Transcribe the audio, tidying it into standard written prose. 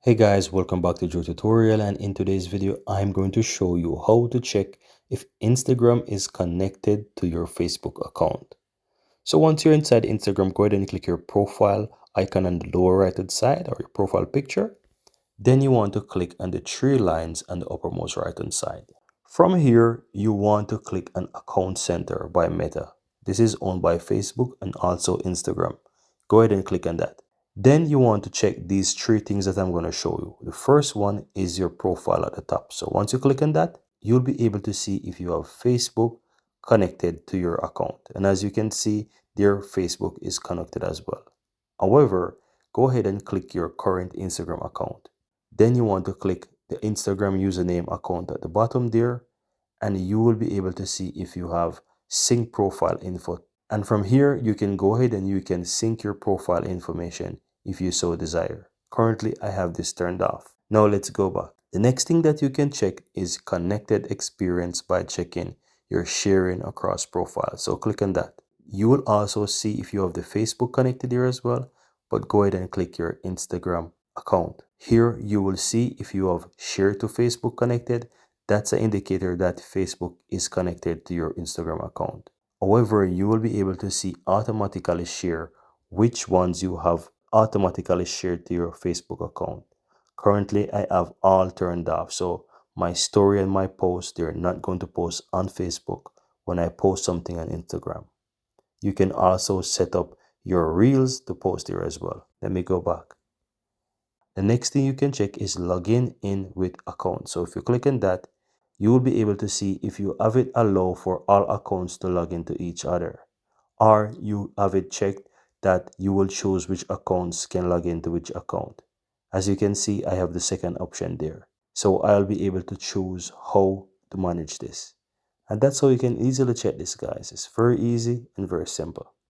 Hey guys, welcome back to Joe Tutorial, and in today's video I'm going to show you how to check if Instagram is connected to your Facebook account. So once you're inside Instagram, go ahead and click your profile icon on the lower right hand side or your profile picture. Then you want to click on the three lines on the uppermost right hand side. From here, you want to click on Account Center by Meta. This is owned by Facebook and also Instagram. Go ahead and click on that. Then you want to check these three things that I'm going to show you. The first one is your profile at the top. So once you click on that, you'll be able to see if you have Facebook connected to your account. And as you can see, their Facebook is connected as well. However, go ahead and click your current Instagram account. Then you want to click the Instagram username account at the bottom there, and you will be able to see if you have sync profile info. And from here, you can go ahead and you can sync your profile information if you so desire. Currently, I have this turned off. Now let's go back. The next thing that you can check is connected experience by checking your sharing across profiles. So click on that. You will also see if you have the Facebook connected here as well, but go ahead and click your Instagram account. Here you will see if you have share to Facebook connected. That's an indicator that Facebook is connected to your Instagram account. However, you will be able to see automatically share which ones you have automatically shared to your Facebook account. Currently, I have all turned off. So my story and my post, they're not going to post on Facebook when I post something on Instagram. You can also set up your reels to post here as well. Let me go back. The next thing you can check is login in with account. So if you click on that, you will be able to see if you have it allow for all accounts to log into each other, or you have it checked that you will choose which accounts can log into which account. As you can see, I have the second option there. So I'll be able to choose how to manage this. And that's how you can easily check this, guys. It's very easy and very simple.